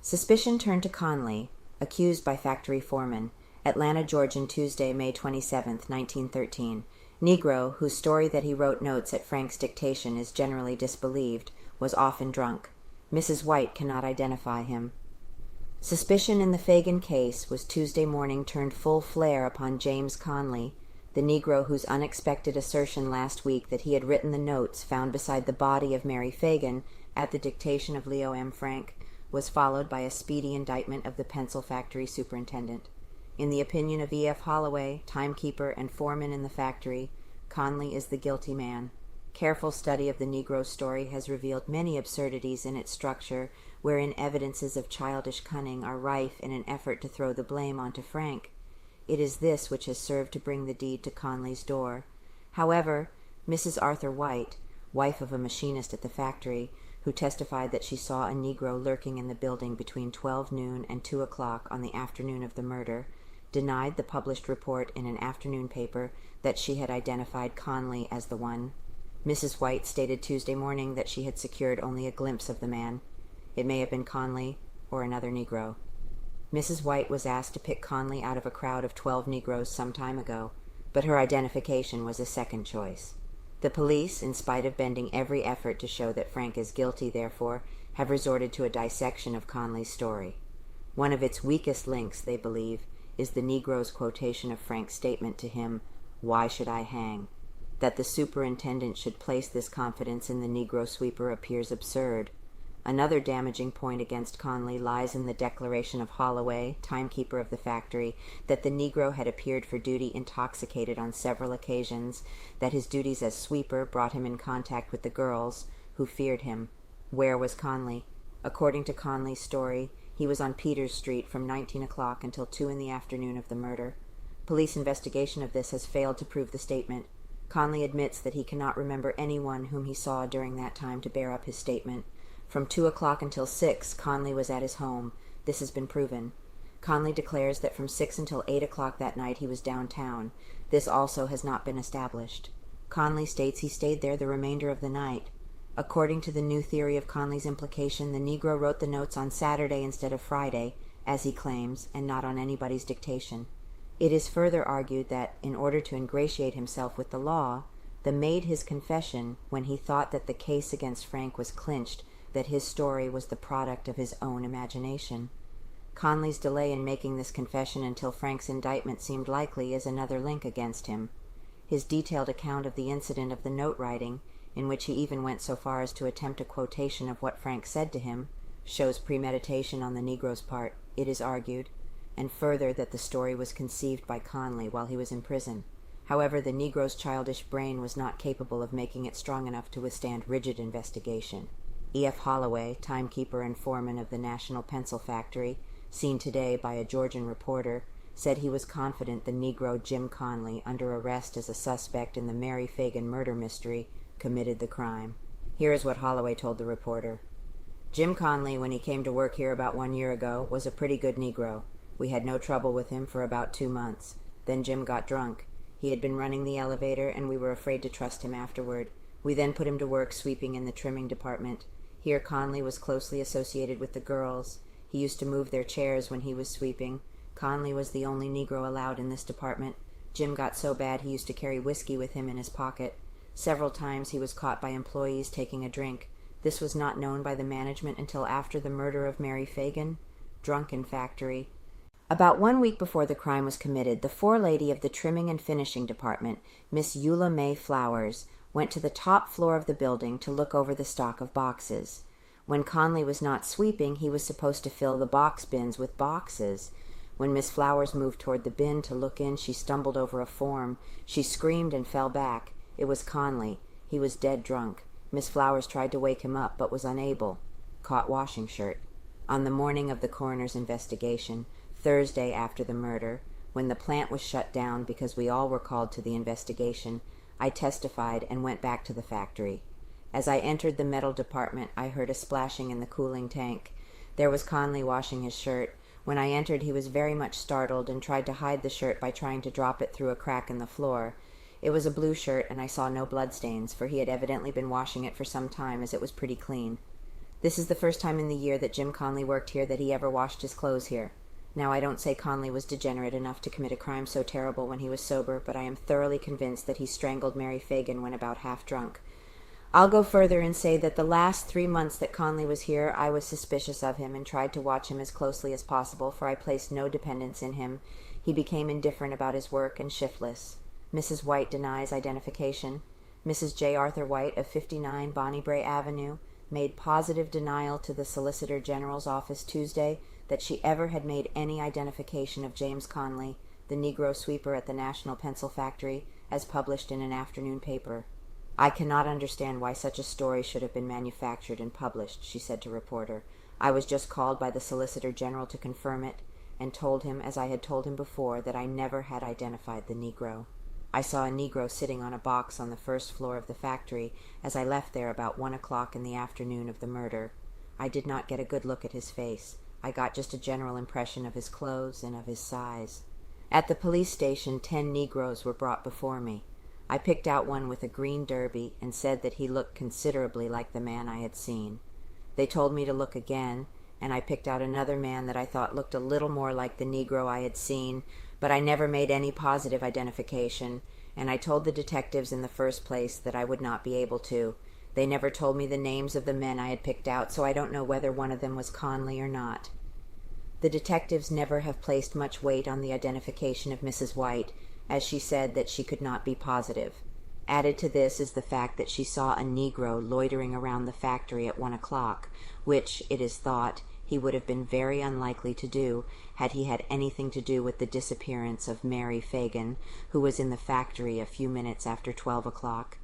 Suspicion turned to Conley, accused by factory foreman, Atlanta, Georgian, Tuesday, May 27, 1913. Negro, whose story that he wrote notes at Frank's dictation is generally disbelieved, was often drunk. Mrs. White cannot identify him. Suspicion in the Phagan case was Tuesday morning turned full flare upon James Conley, the Negro whose unexpected assertion last week that he had written the notes found beside the body of Mary Phagan at the dictation of Leo M. Frank was followed by a speedy indictment of the pencil factory superintendent. In the opinion of E.F. Holloway, timekeeper and foreman in the factory, Conley is the guilty man. Careful study of the Negro story has revealed many absurdities in its structure, wherein evidences of childish cunning are rife in an effort to throw the blame onto Frank. It is this which has served to bring the deed to Conley's door. However, Mrs. Arthur White, wife of a machinist at the factory, who testified that she saw a Negro lurking in the building between 12 noon and 2 o'clock on the afternoon of the murder, denied the published report in an afternoon paper that she had identified Conley as the one. Mrs. White stated Tuesday morning that she had secured only a glimpse of the man. It may have been Conley or another Negro. Mrs. White was asked to pick Conley out of a crowd of 12 Negroes some time ago, but her identification was a second choice. The police, in spite of bending every effort to show that Frank is guilty, therefore, have resorted to a dissection of Conley's story. One of its weakest links, they believe, is the Negro's quotation of Frank's statement to him, "Why should I hang?" That the superintendent should place this confidence in the Negro sweeper appears absurd. Another damaging point against Conley lies in the declaration of Holloway, timekeeper of the factory, that the Negro had appeared for duty intoxicated on several occasions, that his duties as sweeper brought him in contact with the girls, who feared him. Where was Conley? According to Conley's story, he was on Peters Street from 19 o'clock until 2 in the afternoon of the murder. Police investigation of this has failed to prove the statement. Conley admits that he cannot remember anyone whom he saw during that time to bear up his statement. From 2 o'clock until 6, Conley was at his home. This has been proven. Conley declares that from 6 until 8 o'clock that night he was downtown. This also has not been established. Conley states he stayed there the remainder of the night. According to the new theory of Conley's implication, the Negro wrote the notes on Saturday instead of Friday, as he claims, and not on anybody's dictation. It is further argued that, in order to ingratiate himself with the law, the made his confession when he thought that the case against Frank was clinched, that his story was the product of his own imagination. Conley's delay in making this confession until Frank's indictment seemed likely is another link against him. His detailed account of the incident of the note-writing, in which he even went so far as to attempt a quotation of what Frank said to him, shows premeditation on the Negro's part, it is argued, and further that the story was conceived by Conley while he was in prison. However, the Negro's childish brain was not capable of making it strong enough to withstand rigid investigation. E.F. Holloway, timekeeper and foreman of the National Pencil Factory, seen today by a Georgian reporter, said he was confident the Negro Jim Conley, under arrest as a suspect in the Mary Phagan murder mystery, committed the crime. Here is what Holloway told the reporter. Jim Conley, when he came to work here about 1 year ago, was a pretty good Negro. We had no trouble with him for about 2 months. Then Jim got drunk. He had been running the elevator, and we were afraid to trust him afterward. We then put him to work sweeping in the trimming department. Here Conley was closely associated with the girls. He used to move their chairs when he was sweeping. Conley was the only Negro allowed in this department. Jim got so bad he used to carry whiskey with him in his pocket. Several times he was caught by employees taking a drink. This was not known by the management until after the murder of Mary Phagan. Drunken factory. About 1 week before the crime was committed, the forelady of the trimming and finishing department, Miss Eula May Flowers, went to the top floor of the building to look over the stock of boxes. When Conley was not sweeping, he was supposed to fill the box bins with boxes. When Miss Flowers moved toward the bin to look in, she stumbled over a form. She screamed and fell back. It was Conley. He was dead drunk. Miss Flowers tried to wake him up, but was unable. Caught washing shirt. On the morning of the coroner's investigation, Thursday after the murder, when the plant was shut down because we all were called to the investigation, I testified and went back to the factory. As I entered the metal department, I heard a splashing in the cooling tank. There was Conley washing his shirt. When I entered, he was very much startled and tried to hide the shirt by trying to drop it through a crack in the floor. It was a blue shirt, and I saw no bloodstains, for he had evidently been washing it for some time, as it was pretty clean. This is the first time in the year that Jim Conley worked here that he ever washed his clothes here. Now, I don't say Conley was degenerate enough to commit a crime so terrible when he was sober, but I am thoroughly convinced that he strangled Mary Phagan when about half drunk. I'll go further and say that the last 3 months that Conley was here, I was suspicious of him and tried to watch him as closely as possible, for I placed no dependence in him. He became indifferent about his work and shiftless. Mrs. White denies identification. Mrs. J. Arthur White of 59 Bonnie Bray Avenue made positive denial to the Solicitor General's office Tuesday that she ever had made any identification of James Conley, the Negro sweeper at the National Pencil Factory, as published in an afternoon paper. "I cannot understand why such a story should have been manufactured and published," she said to a reporter. "I was just called by the Solicitor General to confirm it, and told him, as I had told him before, that I never had identified the Negro. I saw a Negro sitting on a box on the first floor of the factory as I left there about 1 o'clock in the afternoon of the murder. I did not get a good look at his face. I got just a general impression of his clothes and of his size. At the police station 10 Negroes were brought before me. I picked out one with a green derby and said that he looked considerably like the man I had seen. They told me to look again, and I picked out another man that I thought looked a little more like the Negro I had seen, but I never made any positive identification, and I told the detectives in the first place that I would not be able to. They never told me the names of the men I had picked out, so I don't know whether one of them was Conley or not. The detectives never have placed much weight on the identification of Mrs. White, as she said that she could not be positive. Added to this is the fact that she saw a Negro loitering around the factory at 1 o'clock, which, it is thought, he would have been very unlikely to do had he had anything to do with the disappearance of Mary Phagan, who was in the factory a few minutes after 12 o'clock,